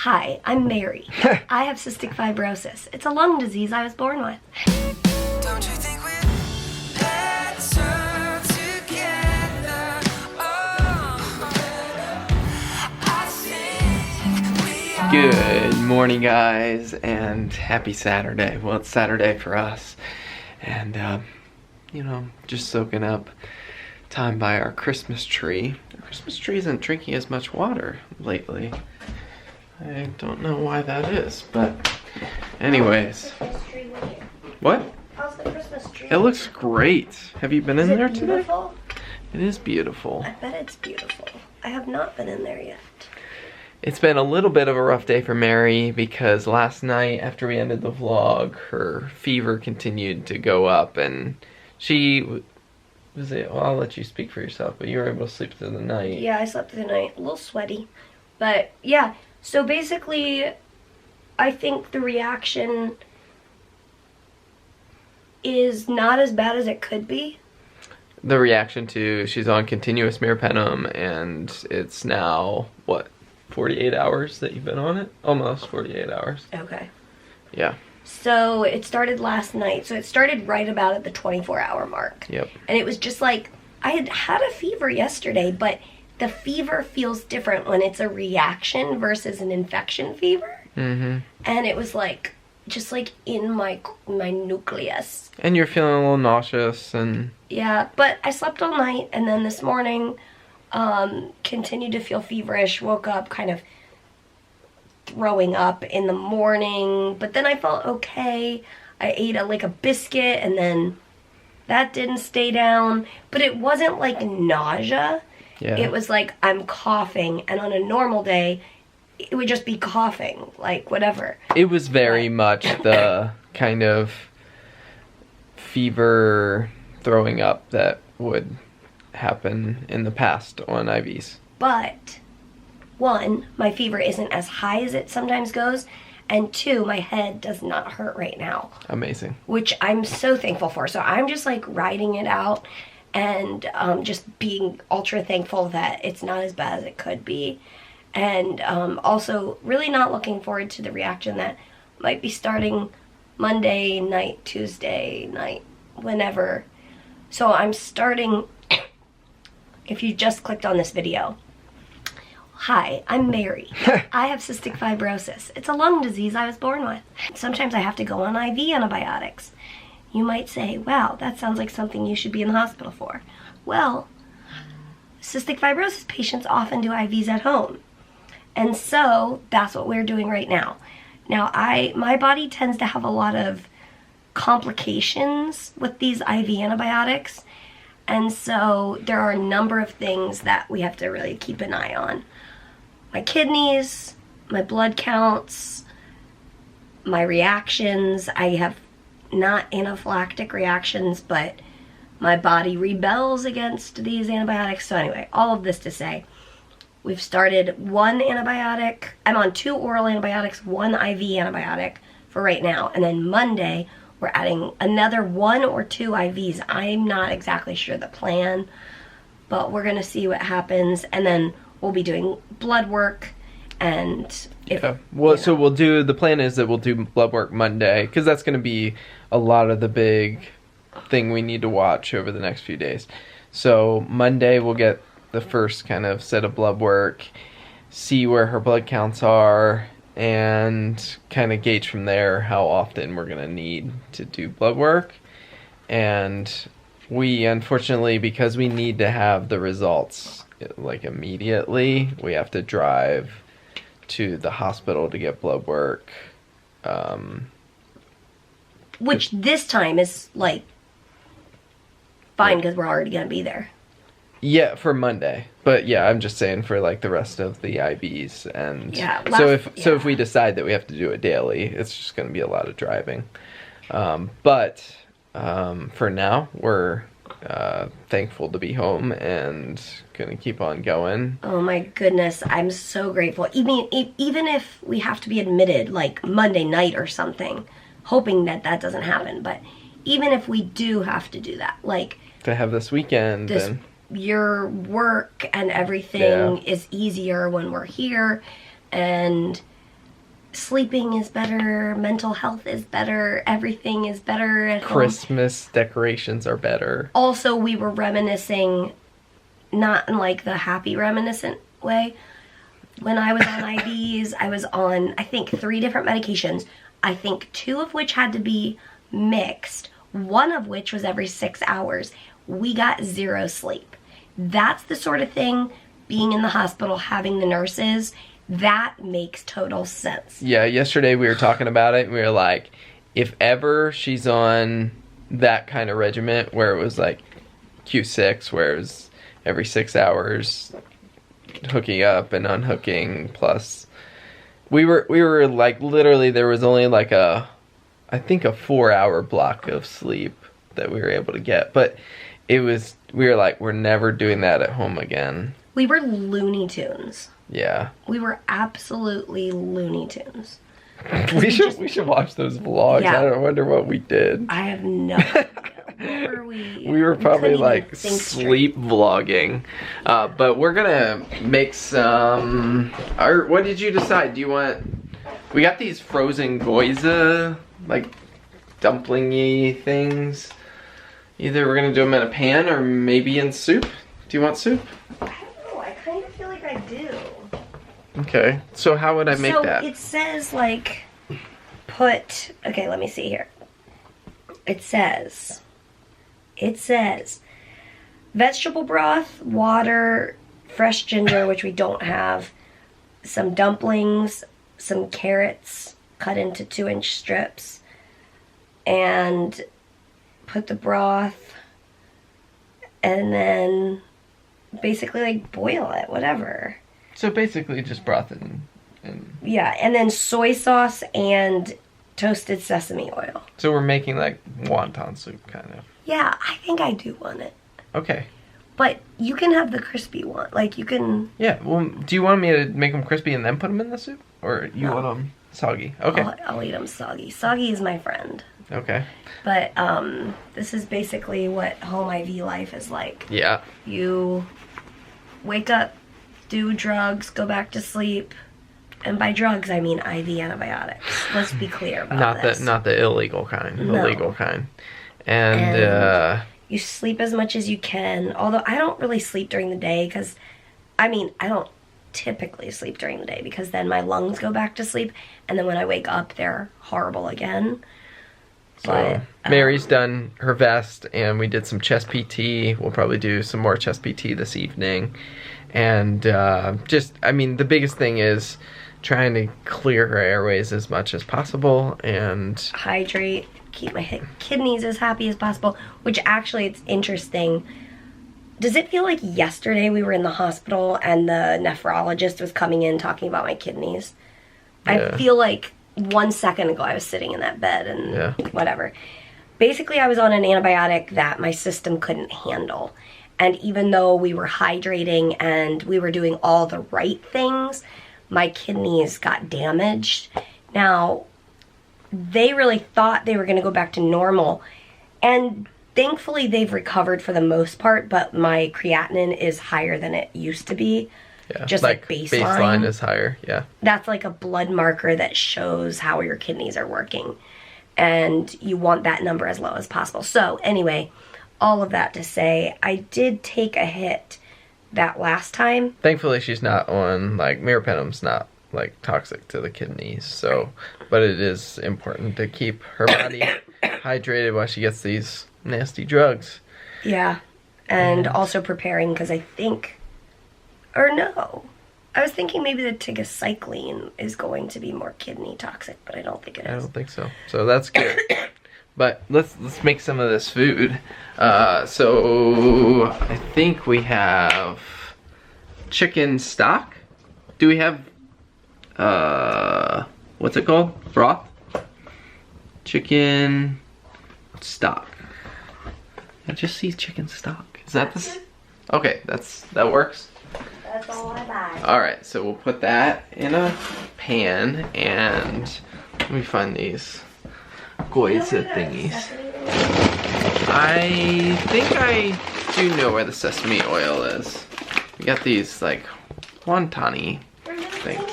Hi, I'm Mary. I have cystic fibrosis. It's a lung disease I was born with. Don't you think we're better together? Oh, I think we are. Good morning, guys, and happy Saturday. Well, it's Saturday for us, and you know, just soaking up time by our Christmas tree. Our Christmas tree isn't drinking as much water lately. I don't know why that is, but anyways. What? How's the Christmas tree? It looks great. Have you been in there today? Beautiful? It is beautiful. I bet it's beautiful. I have not been in there yet. It's been a little bit of a rough day for Mary because last night after we ended the vlog, her fever continued to go up, and she was it. Well, I'll let you speak for yourself, but you were able to sleep through the night. Yeah, I slept through the night. A little sweaty. But yeah, so basically, I think the reaction is not as bad as it could be. The reaction to she's on continuous meropenem, and it's now, what, 48 hours that you've been on it? Almost 48 hours. Okay. Yeah. So it started last night. So it started right about at the 24-hour mark. Yep. And it was just like, I had a fever yesterday, but the fever feels different when it's a reaction versus an infection fever. Mm-hmm. And it was like, just like in my nucleus. And you're feeling a little nauseous and... Yeah, but I slept all night, and then this morning, continued to feel feverish, woke up kind of throwing up in the morning, but then I felt okay. I ate a biscuit, and then that didn't stay down, but it wasn't like nausea. Yeah. It was like I'm coughing, and on a normal day, it would just be coughing, like whatever. It was very much the kind of fever throwing up that would happen in the past on IVs. But, one, my fever isn't as high as it sometimes goes, and two, my head does not hurt right now. Amazing. Which I'm so thankful for. So I'm just like riding it out and just being ultra thankful that it's not as bad as it could be. And also really not looking forward to the reaction that might be starting Monday night, Tuesday night, whenever. So I'm starting, if you just clicked on this video, hi, I'm Mary. I have cystic fibrosis. It's a lung disease I was born with. Sometimes I have to go on IV antibiotics. You might say, wow, that sounds like something you should be in the hospital for. Well, cystic fibrosis patients often do IVs at home. And so that's what we're doing right now. Now, my body tends to have a lot of complications with these IV antibiotics. And so there are a number of things that we have to really keep an eye on. My kidneys, my blood counts, my reactions. I have not anaphylactic reactions, but my body rebels against these antibiotics. So anyway, all of this to say, we've started one antibiotic. I'm on 2 oral antibiotics, 1 IV antibiotic for right now. And then Monday, we're adding another 1 or 2 IVs. I'm not exactly sure the plan, but we're going to see what happens. And then we'll be doing blood work. And if, yeah. Well, so the plan is that we'll do blood work Monday, because that's going to be a lot of the big thing we need to watch over the next few days. So Monday we'll get the first kind of set of blood work, see where her blood counts are, and kind of gauge from there how often we're going to need to do blood work. And we, unfortunately, because we need to have the results like immediately, we have to drive to the hospital to get blood work. Which this time is like fine because we're already going to be there. Yeah, for Monday. But yeah, I'm just saying for like the rest of the IVs, and yeah, so if we decide that we have to do it daily, it's just going to be a lot of driving. But for now, we're thankful to be home and going to keep on going. Oh my goodness, I'm so grateful. Even if we have to be admitted like Monday night or something, hoping that doesn't happen, but even if we do have to do that, like to have this weekend and your work and everything is easier when we're here, and sleeping is better, mental health is better, everything is better at home. Christmas decorations are better. Also, we were reminiscing, not in like the happy reminiscent way. When I was on IVs, I was on, I think, 3 different medications. I think 2 of which had to be mixed. 1 of which was every 6 hours. We got 0 sleep. That's the sort of thing, being in the hospital, having the nurses, that makes total sense. Yeah, yesterday we were talking about it, and we were like, if ever she's on that kind of regiment where it was like Q6, where it was every 6 hours hooking up and unhooking, plus we were like, literally there was only like I think a 4-hour block of sleep that we were able to get, but we were like, we're never doing that at home again. We were Looney Tunes. Yeah. We were absolutely Looney Tunes. We should watch those vlogs. Yeah. I wonder what we did. I have no idea. What were we? We were probably couldn't like even think sleep vlogging. But we're gonna make some. What did you decide? Do you want? We got these frozen gyoza, like dumplingy things. Either we're gonna do them in a pan or maybe in soup. Do you want soup? I don't know. I kind of feel like I do. Okay. So how would I make that? So it says like okay, let me see here. It says vegetable broth, water, fresh ginger, which we don't have, some dumplings, some carrots cut into 2-inch strips, and put the broth, and then basically like boil it, whatever. So basically just broth and Yeah, and then soy sauce and toasted sesame oil. so we're making like wonton soup kind of. Yeah, I think I do want it. Okay. But you can have the crispy one. Like, you can... Yeah, well, do you want me to make them crispy and then put them in the soup? Or you No. want them soggy? Okay. I'll eat them soggy. Soggy is my friend. Okay. But this is basically what home IV life is like. Yeah. You wake up, do drugs, go back to sleep. And by drugs, I mean IV antibiotics. Let's be clear about this. Not the illegal kind. The No. legal kind. And you sleep as much as you can. Although I don't really sleep during the day because, I don't typically sleep during the day because then my lungs go back to sleep. And then when I wake up, they're horrible again. so Mary's done her vest, and we did some chest PT. We'll probably do some more chest PT this evening. And the biggest thing is trying to clear her airways as much as possible and hydrate, keep my kidneys as happy as possible, which actually, it's interesting. Does it feel like yesterday we were in the hospital and the nephrologist was coming in talking about my kidneys? Yeah. I feel like 1 second ago I was sitting in that bed and Yeah. whatever. Basically, I was on an antibiotic that my system couldn't handle. And even though we were hydrating and we were doing all the right things, my kidneys got damaged. Now, they really thought they were going to go back to normal. And thankfully, they've recovered for the most part, but my creatinine is higher than it used to be. yeah, Just like baseline. Baseline is higher, yeah. That's like a blood marker that shows how your kidneys are working. And you want that number as low as possible. So anyway, all of that to say, I did take a hit that last time. Thankfully, she's not on, like, meropenem's not, like, toxic to the kidneys, so, but it is important to keep her body hydrated while she gets these nasty drugs. Yeah. And also preparing, because I think, or no, I was thinking maybe the tigecycline is going to be more kidney toxic, but I don't think it I is. don't think so. So that's good. But let's make some of this food. So I think we have chicken stock. Do we have what's it called? Broth? Chicken stock. I just see chicken stock. Is that this? Okay, that works. That's all I buy. Alright, so we'll put that in a pan, and let me find these gyoza thingies. I think I do know where the sesame oil is. We got these like wonton-y things.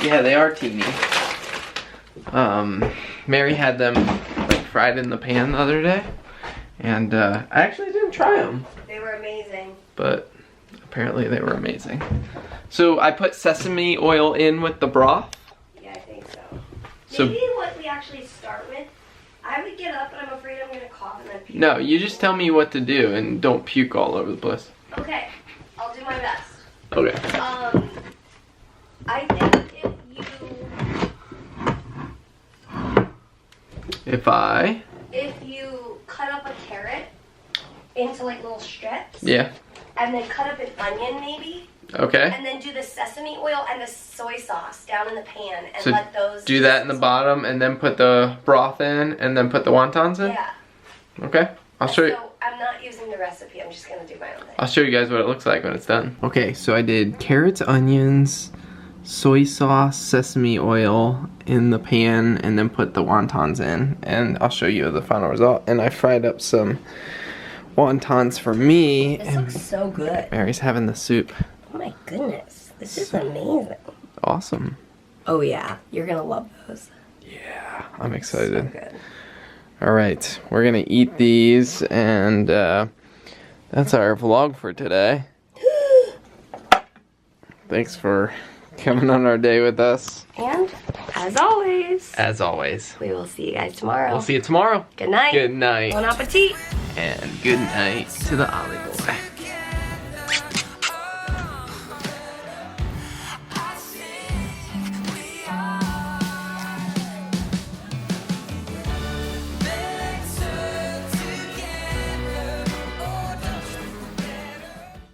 Yeah, they are teeny. Mary had them like fried in the pan the other day, and I actually didn't try them. They were amazing. But apparently they were amazing. So I put sesame oil in with the broth. Yeah, I think so. So Maybe what we actually start with, I would get up, but I'm afraid I'm gonna cough and then puke. no, you just tell me what to do and don't puke all over the place. Okay, I'll do my best. Okay. I think if you cut up a carrot into like little strips. Yeah. And then cut up an onion maybe. Okay. And then do the sesame oil and the soy sauce down in the pan and So let those do that in the bottom and then put the broth in and then put the wontons in? Yeah. Okay. I'll show you. So I'm not using the recipe, I'm just gonna do my own thing. I'll show you guys what it looks like when it's done. Okay, so I did carrots, onions, soy sauce, sesame oil in the pan and then put the wontons in, and I'll show you the final result. And I fried up some wontons for me. This looks so good. Mary's having the soup. Oh my goodness, this is amazing. Awesome. Oh yeah, you're gonna love those. Yeah, I'm excited. So good. All right, we're gonna eat these, and that's our vlog for today. Thanks for coming on our day with us. And as always, we will see you guys tomorrow. We'll see you tomorrow. Good night. Good night. Bon appetit. And good night to the olive oil.